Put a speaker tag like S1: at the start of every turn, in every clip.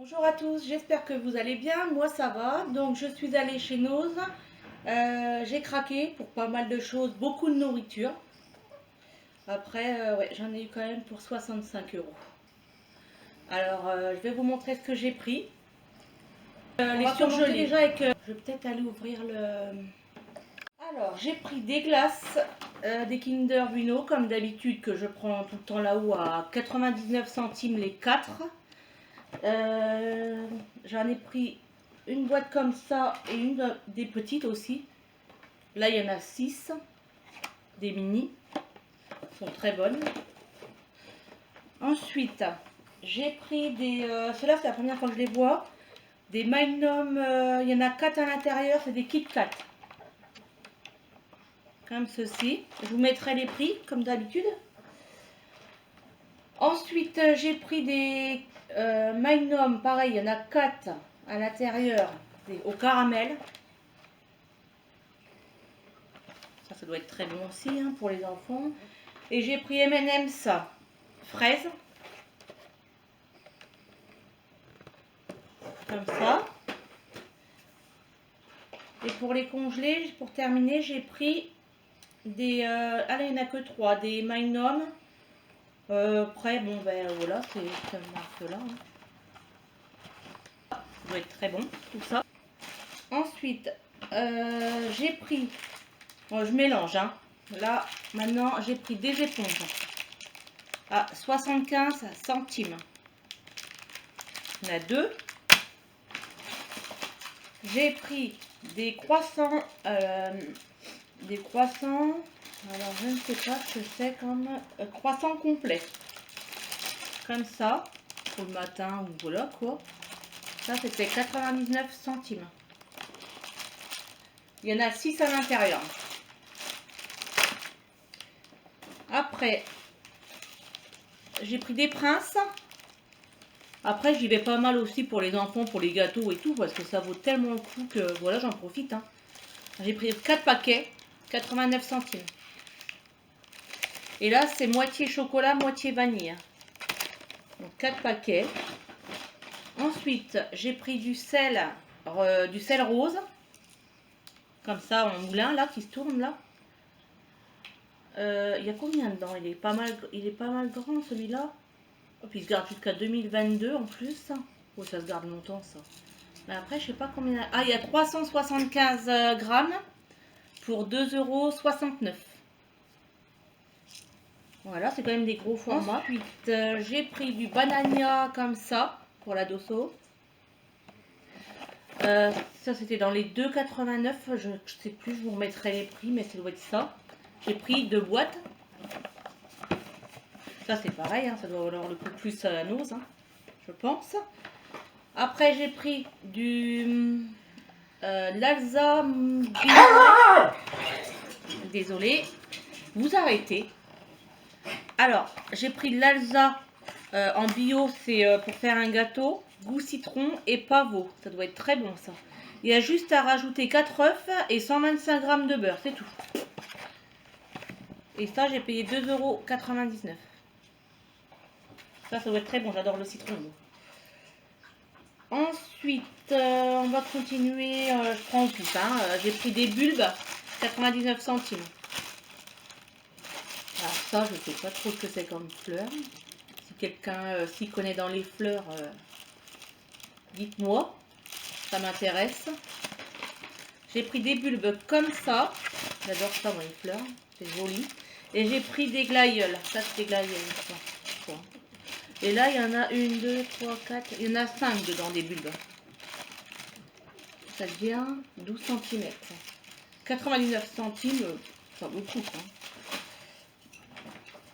S1: Bonjour à tous, j'espère que vous allez bien. Moi ça va. Donc je suis allée chez Noz. J'ai craqué pour pas mal de choses, beaucoup de nourriture. Après, ouais, j'en ai eu quand même pour 65 euros. Alors je vais vous montrer ce que j'ai pris. Les surgelés déjà avec. Je vais peut-être aller ouvrir le. Alors j'ai pris des glaces, des Kinder Bueno comme d'habitude que je prends tout le temps là-haut à 99 centimes les 4. J'en ai pris une boîte comme ça et une des petites aussi. Là, il y en a 6, des mini. Elles sont très bonnes. Ensuite, j'ai pris des... ceux-là, c'est la première fois que je les vois. Des Magnum, il y en a 4 à l'intérieur, c'est des Kit Kat. Comme ceci. Je vous mettrai les prix, comme d'habitude. Ensuite, j'ai pris des Magnum, pareil, il y en a 4 à l'intérieur, au caramel. Ça doit être très bon aussi hein, pour les enfants. Et j'ai pris M&M's fraise. Comme ça. Et pour les congelés, pour terminer, j'ai pris des... allez, il n'y en a que 3. Des Magnum. Après, bon, ben voilà, c'est cette marque-là. Hein. Ça doit être très bon, tout ça. Ensuite, j'ai pris... Bon, je mélange, hein. Là, maintenant, j'ai pris des éponges à 75 centimes. Il y en a 2. J'ai pris des croissants, alors je ne sais pas ce que c'est comme croissant complet, comme ça, pour le matin ou voilà quoi. Ça c'était 99 centimes. Il y en a 6 à l'intérieur. Après, j'ai pris des princes. Après, j'y vais pas mal aussi pour les enfants, pour les gâteaux et tout, parce que ça vaut tellement le coup que voilà, j'en profite. Hein. J'ai pris 4 paquets, 89 centimes. Et là, c'est moitié chocolat, moitié vanille. Donc 4 paquets. Ensuite, j'ai pris du sel rose. Comme ça, en moulin, là, qui se tourne, là. Il y a combien dedans? Il est pas mal grand, celui-là. Oh, puis il se garde jusqu'à 2022 en plus. Oh, ça se garde longtemps, ça. Mais après, je sais pas combien... Ah, il y a 375 grammes pour 2,69 €. Voilà, c'est quand même des gros formats. Ensuite, j'ai pris du banania comme ça, pour la Dosso. Ça, c'était dans les 2,89 €. Je sais plus, je vous remettrai les prix, mais ça doit être ça. J'ai pris 2 boîtes. Ça, c'est pareil, hein, ça doit valoir le coup plus à la Noz, hein, je pense. Après, j'ai pris du l'Alsa bio. Désolée, vous arrêtez. Alors, j'ai pris l'Alsa en bio, c'est pour faire un gâteau, goût citron et pavot. Ça doit être très bon, ça. Il y a juste à rajouter 4 œufs et 125 g de beurre, c'est tout. Et ça, j'ai payé 2,99 €. Ça doit être très bon, j'adore le citron. Ensuite, on va continuer, je prends tout. Hein, j'ai pris des bulbes, 99 centimes. Alors ça, je ne sais pas trop ce que c'est comme fleur. Si quelqu'un s'y connaît dans les fleurs, dites-moi, ça m'intéresse. J'ai pris des bulbes comme ça. J'adore ça, moi, les fleurs, c'est joli. Et j'ai pris des glaïeuls. Ça, c'est des glaïeuls. Ça. Et là, il y en a 1, 2, 3, 4. Il y en a 5 dedans, des bulbes. Ça devient 12 cm. 99 centimes, ça vaut le coup.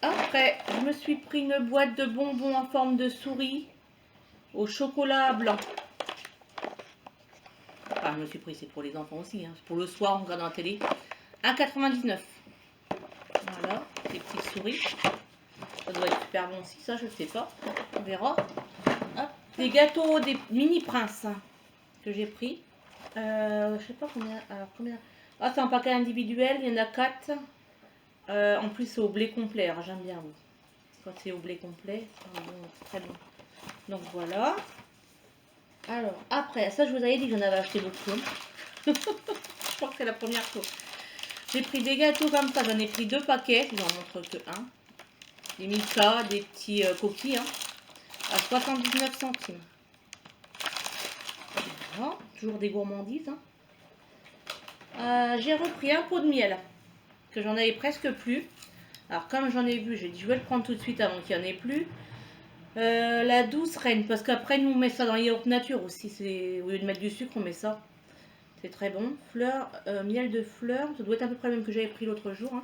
S1: Après, je me suis pris une boîte de bonbons en forme de souris au chocolat blanc. Enfin, je me suis pris, c'est pour les enfants aussi. Hein. C'est pour le soir, on regarde la télé. 1,99 €. Voilà, des petites souris. Ça doit être super bon aussi, ça, je ne sais pas. On verra. Hop. Des gâteaux, des mini princes hein, que j'ai pris. Je sais pas combien. Alors, combien. Ah, c'est un paquet individuel, il y en a 4. En plus, c'est au blé complet. J'aime bien, quand c'est au blé complet. C'est très bon. Donc voilà. Alors, après, ça je vous avais dit que j'en avais acheté beaucoup. Je crois que c'est la première fois. J'ai pris des gâteaux comme ça, j'en ai pris 2 paquets, je vous en montre que un. Des Milka, des petits coquilles, hein, à 79 centimes. Voilà, toujours des gourmandises. Hein. J'ai repris un pot de miel, que j'en avais presque plus. Alors comme j'en ai vu, j'ai dit je vais le prendre tout de suite avant qu'il n'y en ait plus. La douce reine, parce qu'après nous on met ça dans les yaourts nature aussi, au lieu de mettre du sucre on met ça. C'est très bon. Fleur, miel de fleurs, ça doit être à peu près le même que j'avais pris l'autre jour. Hein.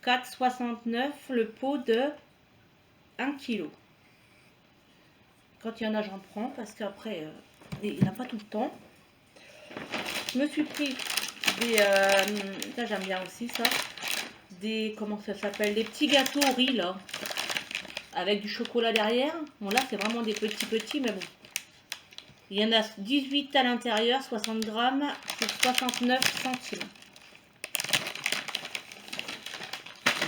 S1: 4,69 le pot de 1 kg. Quand il y en a j'en prends parce qu'après il n'y en a pas tout le temps. Je me suis pris des... ça j'aime bien aussi ça. Des... comment ça s'appelle? Des petits gâteaux au riz là. Avec du chocolat derrière. Bon là c'est vraiment des petits mais bon. Il y en a 18 à l'intérieur, 60 grammes, pour 69 centimes.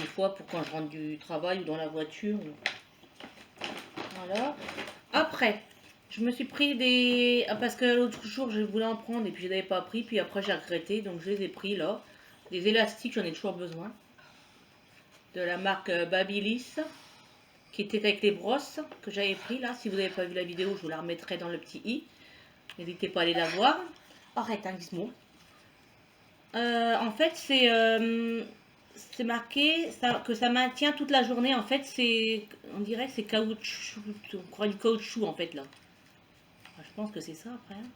S1: Des fois pour quand je rentre du travail ou dans la voiture. Voilà. Après, je me suis pris des... parce que l'autre jour je voulais en prendre et puis je les avais pas pris. Puis après j'ai regretté, donc je les ai pris là. Des élastiques, j'en ai toujours besoin. De la marque Babyliss. Qui était avec les brosses que j'avais pris là. Si vous n'avez pas vu la vidéo, je vous la remettrai dans le petit i. N'hésitez pas à aller la voir. Arrête un gizmo. En fait, c'est marqué que ça maintient toute la journée. En fait, on dirait que c'est caoutchouc. On croit du caoutchouc en fait là. Enfin, je pense que c'est ça après. Hein.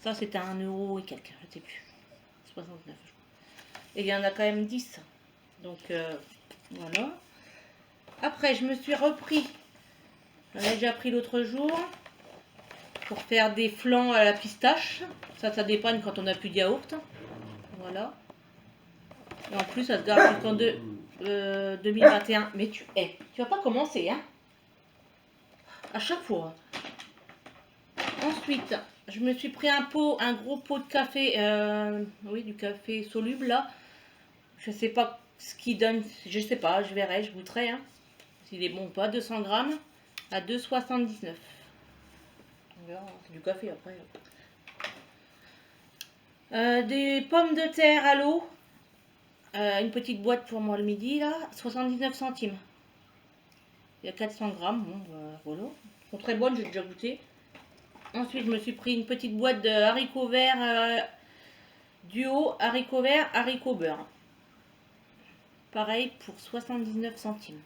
S1: Ça, c'était 1 € et quelques. Je ne sais plus. 69. Je crois. Et il y en a quand même 10. Donc, voilà. Après, je me suis repris. J'en ai déjà pris l'autre jour. Pour faire des flans à la pistache. Ça dépanne quand on n'a plus de yaourt. Voilà. Et en plus, ça se garde jusqu'en 2021. Mais tu vas pas commencer, hein? À chaque fois. Ensuite, je me suis pris un gros pot de café. Oui, du café soluble, là. Je sais pas ce qu'il donne. Je sais pas, je verrai, je goûterai. Hein, s'il est bon ou pas. 200 grammes à 2,79. C'est du café après. Des pommes de terre à l'eau. Une petite boîte pour moi le midi, là. 79 centimes. Il y a 400 grammes. Bon, voilà. Elles sont très bonnes, j'ai déjà goûté. Ensuite, je me suis pris une petite boîte de haricots verts duo haricots verts, haricots beurre. Pareil pour 79 centimes.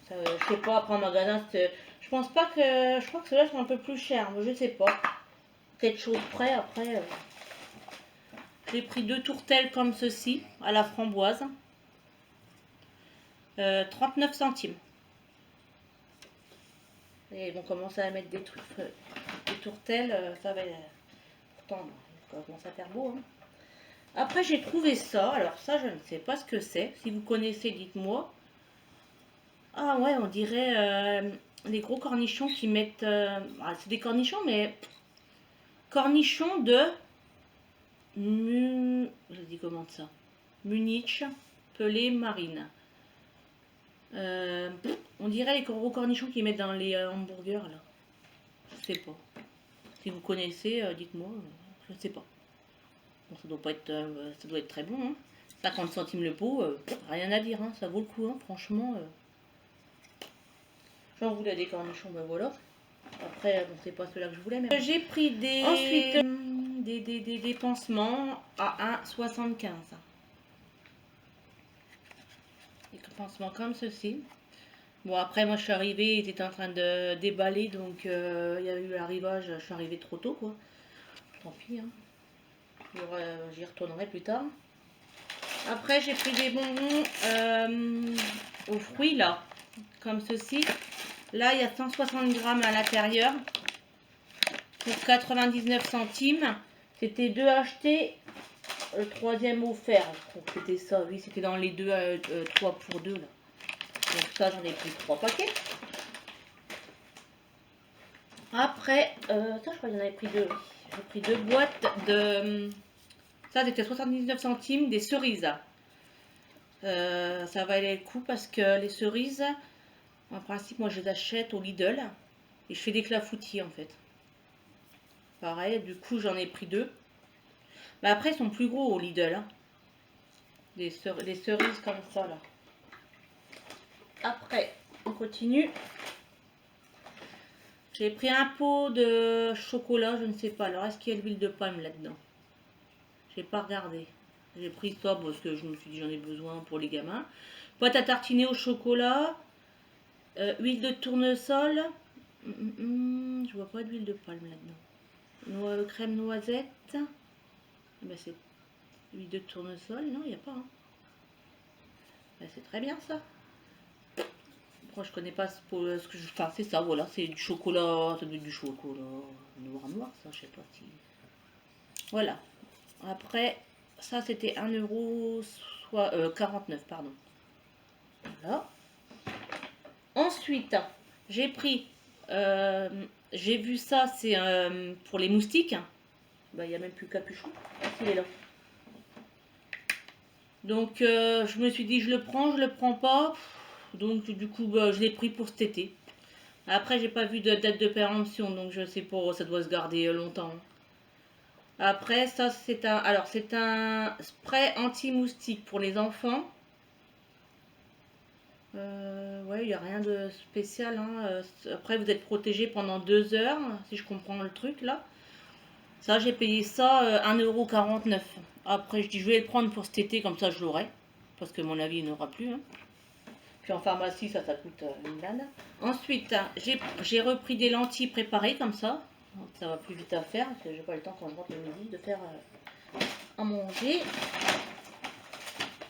S1: Ça, je sais pas, après en magasin, je pense pas que... Je crois que ceux-là sont un peu plus chers, mais je sais pas. Quelque chose près, après... J'ai pris 2 tourtelles comme ceci, à la framboise. 39 centimes. Et ils vont commencer à mettre des trucs, des tourtelles, ça va... Pourtant, ça commence à faire beau. Hein. Après, j'ai trouvé ça. Alors ça, je ne sais pas ce que c'est. Si vous connaissez, dites-moi. Ah ouais, on dirait les gros cornichons qui mettent... c'est des cornichons, mais... Cornichons de... Je dis comment ça? Munich, pelé, marine. On dirait les gros cornichons qu'ils mettent dans les hamburgers, là. Je sais pas. Si vous connaissez, dites-moi. Je ne sais pas. Bon, ça doit pas être, ça doit être très bon. Hein. 50 centimes le pot, rien à dire. Hein. Ça vaut le coup, hein. Franchement. J'en voulais des cornichons, ben voilà. Après, bon, c'est pas ceux-là que je voulais. Mais... J'ai pris ensuite des pansements à 1,75. Des pansements comme ceci. Bon, après, moi, je suis arrivée, ils étaient en train de déballer, donc il y a eu l'arrivage. Je suis arrivée trop tôt, quoi. Tant pis, hein. J'y retournerai plus tard. Après, j'ai pris des bonbons aux fruits, là, comme ceci. Là, il y a 160 grammes à l'intérieur pour 99 centimes. C'était 2 achetés, le 3e offert. Je crois que c'était ça, oui, c'était dans les 3 pour 2, là. Donc ça, j'en ai pris 3 paquets. Après, ça, je crois que j'en avais pris 2. J'ai pris 2 boîtes de... Ça, c'était 79 centimes, des cerises. Ça valait le coup parce que les cerises, en principe, moi, je les achète au Lidl. Et je fais des clafoutis en fait. Pareil, du coup j'en ai pris 2. Mais après ils sont plus gros au Lidl. Hein. Les cerises comme ça là. Après, on continue. J'ai pris un pot de chocolat, je ne sais pas. Alors est-ce qu'il y a de l'huile de palme là-dedans? J'ai pas regardé. J'ai pris ça parce que je me suis dit j'en ai besoin pour les gamins. Pâte à tartiner au chocolat. Huile de tournesol. Je vois pas d'huile de palme là-dedans. Crème noisette. Ben, c'est huile de tournesol. Non, il n'y a pas. Hein. Ben, c'est très bien ça. Moi je connais pas ce que je. Enfin, c'est ça, voilà. C'est du chocolat. Ça doit être du chocolat noir, ça, je sais pas si. Voilà. Après, ça c'était 1,49 €, pardon. Voilà. Ensuite, j'ai pris, j'ai vu ça, c'est pour les moustiques. Bah, il n'y a même plus le capuchon. Il est là. Donc, je me suis dit, je le prends pas. Donc, du coup, bah, je l'ai pris pour cet été. Après, j'ai pas vu de date de péremption, donc je sais pas, ça doit se garder longtemps. Après, ça, c'est un spray anti-moustique pour les enfants. Ouais, il n'y a rien de spécial. Hein. Après, vous êtes protégé pendant 2 heures, si je comprends le truc là. Ça, j'ai payé ça 1,49 €. Après, je dis, je vais le prendre pour cet été, comme ça je l'aurai. Parce que mon avis, il n'y en aura plus. Hein. Puis en pharmacie, ça coûte une blinde. Ensuite, j'ai repris des lentilles préparées comme ça. Donc, ça va plus vite à faire, parce que j'ai pas le temps quand je rentre le midi de faire à manger.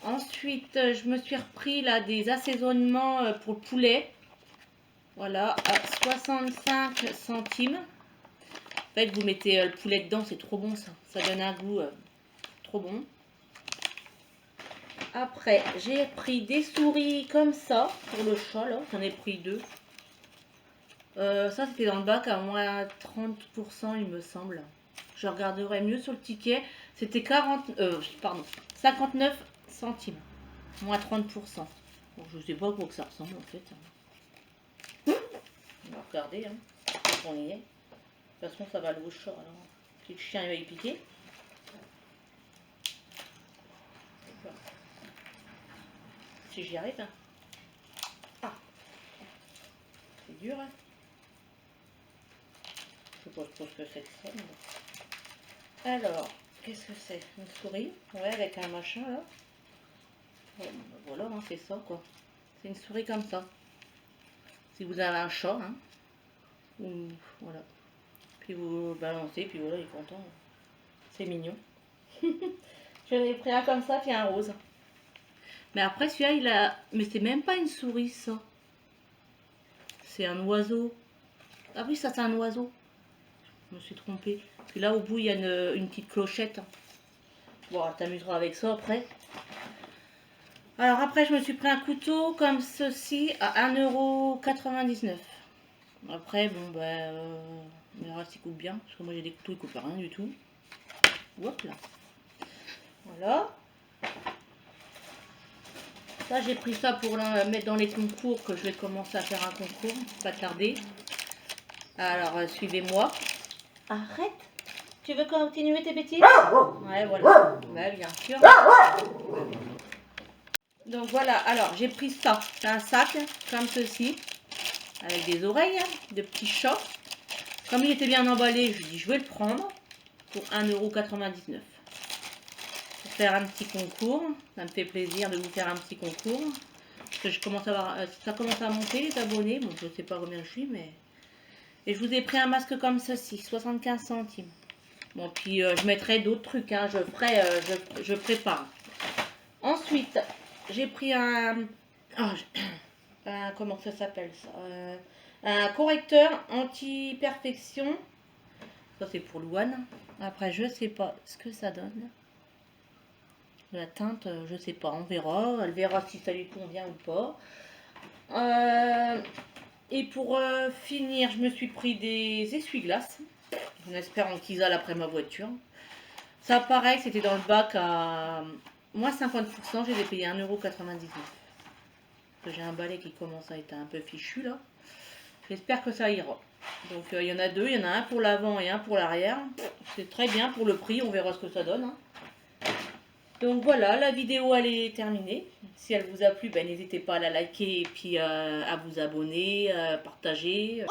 S1: Ensuite, je me suis repris là des assaisonnements pour le poulet. Voilà, à 65 centimes. En fait, vous mettez le poulet dedans, c'est trop bon ça. Ça donne un goût trop bon. Après, j'ai pris des souris comme ça pour le chat là. J'en ai pris 2. Ça, c'était dans le bac à moins 30%, il me semble. Je regarderai mieux sur le ticket. C'était 59 centimes. Moins 30%. Bon, je sais pas à quoi que ça ressemble en fait. On va regarder, hein, quand on y est. De toute façon, ça va aller au chat. Alors, si le chien il va y piquer. Si j'y arrive. Hein. Ah, c'est dur. Hein. Je sais pas trop ce que c'est que ça. Mais... Alors, qu'est-ce que c'est? Une souris? Ouais, avec un machin là. Ouais, ben voilà, hein, c'est ça quoi. C'est une souris comme ça. Si vous avez un chat, hein, ou voilà. Puis vous balancez, puis voilà, il est content. C'est mignon. J'en ai pris un comme ça, puis un rose. Mais après, celui-là, il a... Mais c'est même pas une souris, ça. C'est un oiseau. Ah oui, ça, c'est un oiseau. Je me suis trompée. Puis là, au bout, il y a une petite clochette. Bon, t'amuseras avec ça après. Alors après, je me suis pris un couteau comme ceci à 1,99 €. Après, bon, ben... on verra s'il coupe bien. Parce que moi, j'ai des couteaux, ils coupent rien du tout. Hop là. Voilà. Ça, j'ai pris ça pour mettre dans les concours, que je vais commencer à faire un concours, pas tarder. Alors, suivez-moi. Arrête. Tu veux continuer tes bêtises? Ouais, voilà. Ouais, bien sûr. Donc voilà, alors j'ai pris ça. C'est un sac comme ceci, avec des oreilles de petits chats. Comme il était bien emballé, je dis je vais le prendre pour 1,99 €. Pour faire un petit concours. Ça me fait plaisir de vous faire un petit concours. Parce que je commence à avoir, ça commence à monter les abonnés. Bon, je ne sais pas combien je suis, mais... Et je vous ai pris un masque comme ceci, 75 centimes. Bon, puis je mettrai d'autres trucs, hein. Je ferai, je prépare. Ensuite, j'ai pris comment ça s'appelle ça, un correcteur anti-perfection. Ça, c'est pour Louane. Après, je sais pas ce que ça donne. La teinte, je sais pas, on verra. Elle verra si ça lui convient ou pas. Et pour finir, je me suis pris des essuie-glaces. En espérant qu'ils aillent après ma voiture. Ça, pareil, c'était dans le bac à moins 50%. Je les ai payés 1,99 €. J'ai un balai qui commence à être un peu fichu là. J'espère que ça ira. Donc il y en a deux, il y en a un pour l'avant et un pour l'arrière. C'est très bien pour le prix, on verra ce que ça donne. Hein. Donc voilà, la vidéo elle est terminée. Si elle vous a plu, ben, n'hésitez pas à la liker et puis à vous abonner, à partager.